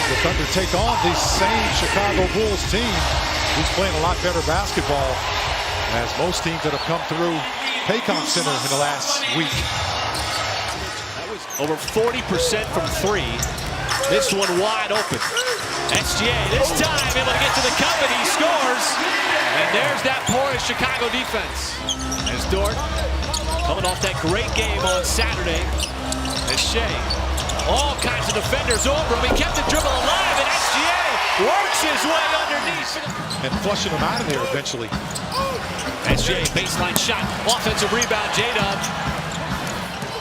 The Thunder take on the same Chicago Bulls team who's playing a lot better basketball, as most teams that have come through Paycom Center in the last week. That was over 40% from three. This one wide open. SGA this time able to get to the cup, and he scores. And there's that porous Chicago defense. As Dort coming off that great game on Saturday. As Shea, all kinds of defenders over him. He kept the dribble alive, and SGA works his way underneath. And flushing him out of there eventually. SGA baseline shot, offensive rebound, J-Dub.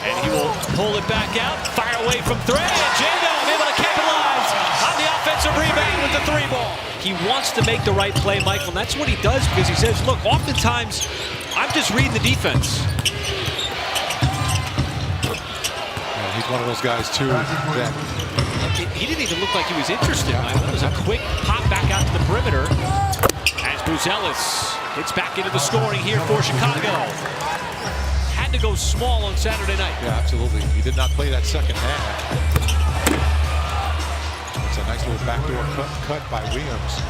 And he will pull it back out, fire away from three, and J-Dub able to capitalize on the offensive rebound with the three ball. He wants to make the right play, Michael, and that's what he does, because he says, look, oftentimes I'm just reading the defense. He's one of those guys, too, that... He didn't even look like he was interested. It was a quick pop back out to the perimeter as Buzelis gets back into the scoring here for Chicago. Had to go small on Saturday night. Yeah, absolutely. He did not play that second half. It's a nice little backdoor cut by Williams.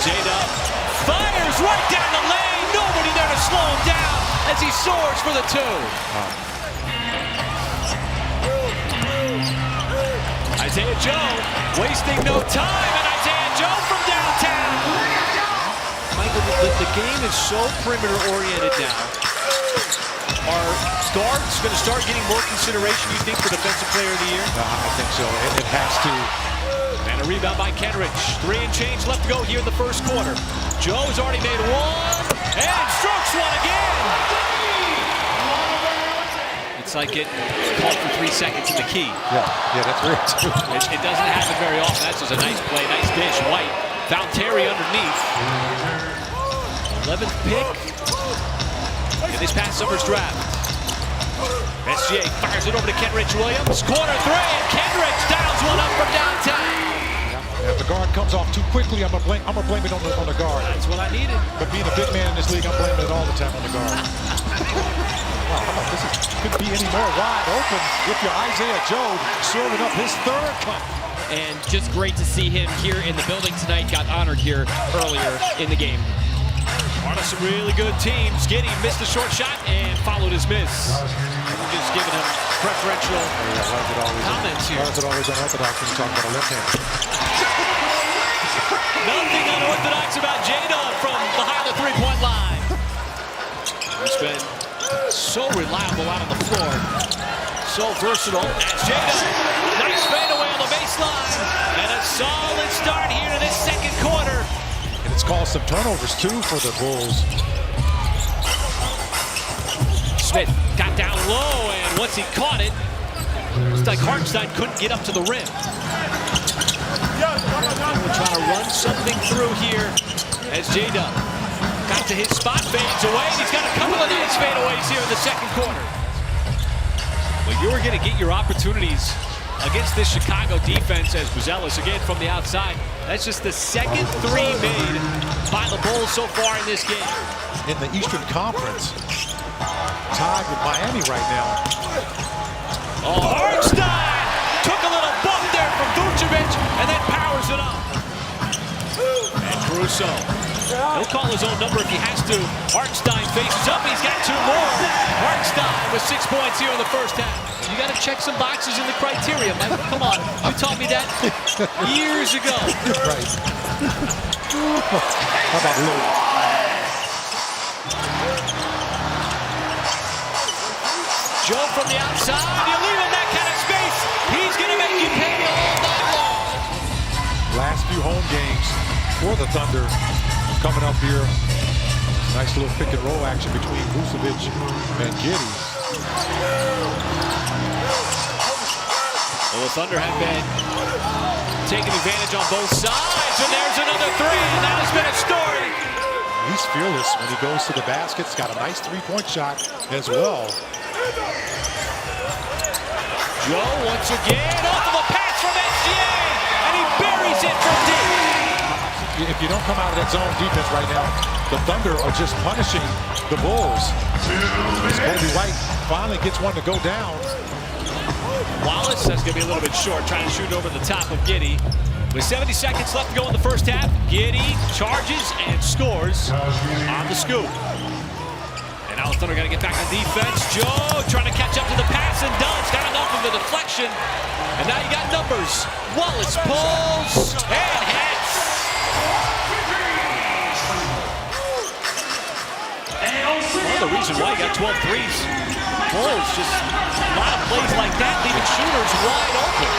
J-Dub fires right down the lane. Nobody there to slow him down as he soars for the two. Isaiah Joe wasting no time, and Isaiah Joe from downtown. Michael, the game is so perimeter-oriented now. Are guards going to start getting more consideration, you think, for Defensive Player of the Year? I think so. It has to. And a rebound by Kenrich. 3 and change left to go here in the first quarter. Joe has already made one, and strokes one again. It's like getting called for 3 seconds in the key. Yeah, that's right, too. It doesn't happen very often. That's just a nice play, nice dish. White found Terry underneath. 11th pick in this past summer's draft. SGA fires it over to Kenrich Williams. Corner three, and Kenrich dials one up from downtown. If the guard comes off too quickly, I'm gonna blame it on the guard. That's what I needed. But being a big man in this league, I'm blaming it all the time on the guard. Wow, how about this? Could be any more wide open if you're Isaiah Joe serving up his third cup. And just great to see him here in the building tonight. Got honored here earlier in the game. Part of some really good teams. Giddy missed a short shot and followed his miss. We're just giving him preferential comments here. Why is it always unorthodox when you talk about a left hand? Nothing unorthodox about J-Dub from behind the three-point line. He's been so reliable out on the floor. So versatile. As J-Dub, nice fadeaway on the baseline. And a solid start here to this second quarter. And it's caused some turnovers, too, for the Bulls. Smith got down low, and once he caught it, looks like Hartenstein couldn't get up to the rim. We're trying to run something through here as J-Dub got to his spot, fades away, and he's got a couple of nice fadeaways here in the second quarter. Well, you're going to get your opportunities against this Chicago defense as Buzelis again from the outside. That's just the second three made by the Bulls so far in this game. In the Eastern Conference, tied with Miami right now. Oh, Hartenstein took a little bump there from Vucevic and then powers it up. And Caruso, he'll call his own number if he has to. Hartenstein faces up, he's got 2 more. Hartenstein with 6 points here in the first half. You got to check some boxes in the criteria, Mike. Come on, you taught me that years ago. Right. How about Lou? Joe from the outside, you leave him that kind of space, he's going to make you pay all night long. Last few home games for the Thunder coming up here. Nice little pick and roll action between Vucevic and Giddy. Well, the Thunder have been taking advantage on both sides, and there's another three, and that has been a story. He's fearless when he goes to the basket. He's got a nice three-point shot as well. Joe once again off of a pass from SGA, and he buries it from deep. If you don't come out of that zone defense right now, the Thunder are just punishing the Bulls. As Kobe White finally gets one to go down. Wallace, that's going to be a little bit short, trying to shoot over the top of Giddey. With 70 seconds left to go in the first half, Giddey charges and scores on the scoop. And now the Thunder got to get back on defense. Joe trying to catch up to the pass and does. Got enough of the deflection. And now you got numbers. Wallace pulls and hits. One of the reasons why you got 12 threes. Bulls just a lot of plays like that, leaving shooters wide open.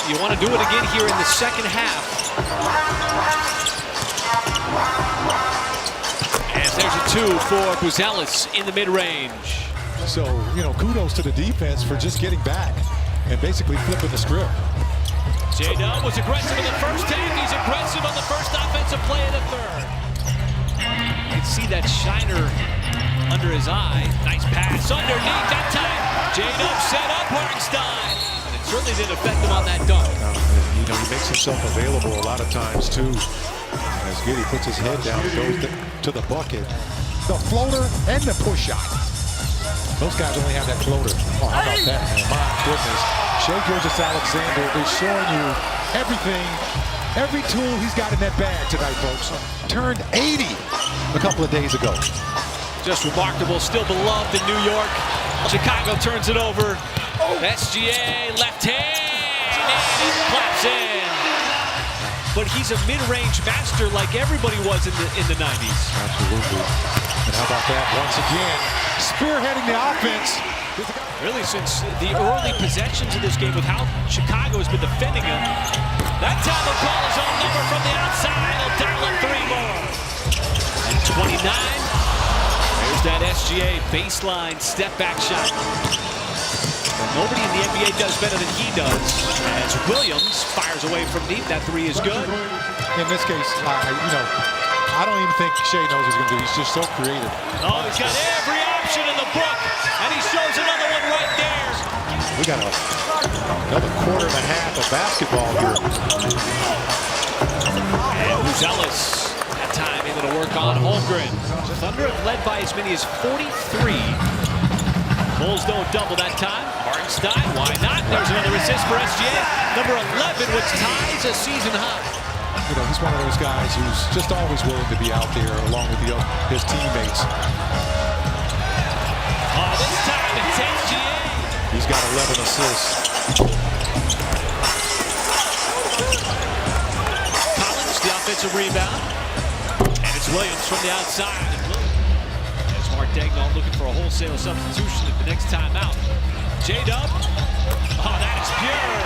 You want to do it again here in the second half. As there's a two for Buzelis in the mid-range. So, you know, kudos to the defense for just getting back and basically flipping the script. J-Dub was aggressive in the first half. He's aggressive on the first offensive play in the third. You can see that shiner under his eye. Nice pass underneath that time. J-Dub set up Hartenstein. And it certainly didn't affect him on that dunk. You know, he makes himself available a lot of times, too. As Giddey puts his head down and goes to the bucket. The floater and the push shot. Those guys only have that floater. Oh, how about that, man? My goodness. Shai Gilgeous-Alexander is showing you everything, every tool he's got in that bag tonight, folks. Turned 80 a couple of days ago. Just remarkable, still beloved in New York. Chicago turns it over. SGA, left hand, and it claps in. But he's a mid-range master like everybody was in the 90s. Absolutely. And how about that once again? Spearheading the offense. Really, since the early possessions of this game with how Chicago has been defending him. That time he'll call his own number from the outside. He'll dial up three more. And 29. There's that SGA baseline step-back shot. And nobody in the NBA does better than he does. As Williams fires away from deep, that three is good. In this case, you know, I don't even think Shai knows what he's going to do. He's just so creative. Oh, he's got every option in the book, and he shows another one right there. We got another quarter and a half of basketball here. And Buzelis, that time able to work on Holmgren. Thunder have led by as many as 43. Bulls don't double that time. Hartenstein, why not? There's another assist for SGA. Number 11, which ties a season high. You know, he's one of those guys who's just always willing to be out there along with his teammates. Oh, this time it's SGA. He's got 11 assists. Collins, the offensive rebound. And it's Williams from the outside. As Mark Daigneault looking for a wholesale substitution at the next time out. J-Dub. Oh, that is pure.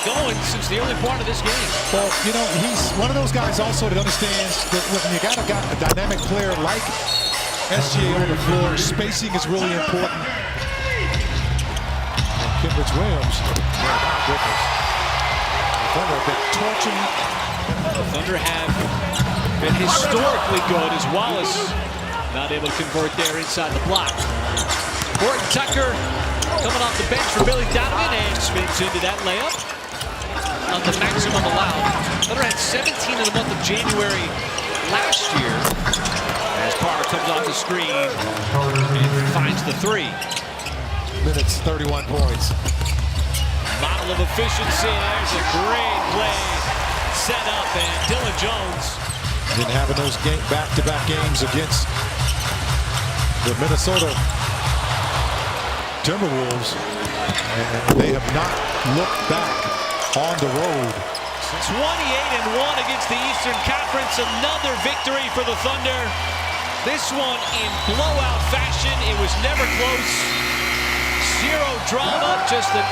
Going since the early part of this game. Well, you know, he's one of those guys also that understands that when you got a dynamic player like SGA on the floor, spacing is really important. And Kenrich Williams, man, my goodness. The Thunder have been torching. The Thunder have been historically good as Wallace not able to convert there inside the block. Horton Tucker coming off the bench for Billy Donovan and spins into that layup. On the maximum allowed. Thunder had 17 in the month of January last year. As Carter comes off the screen and finds the three. Minutes, 31 points. Model of efficiency. There's a great play set up, and Dylan Jones. Been having those back-to-back games against the Minnesota Timberwolves, and they have not looked back on the road. 28-1 against the Eastern Conference. Another victory for the Thunder. This one in blowout fashion. It was never close. Zero drama, just a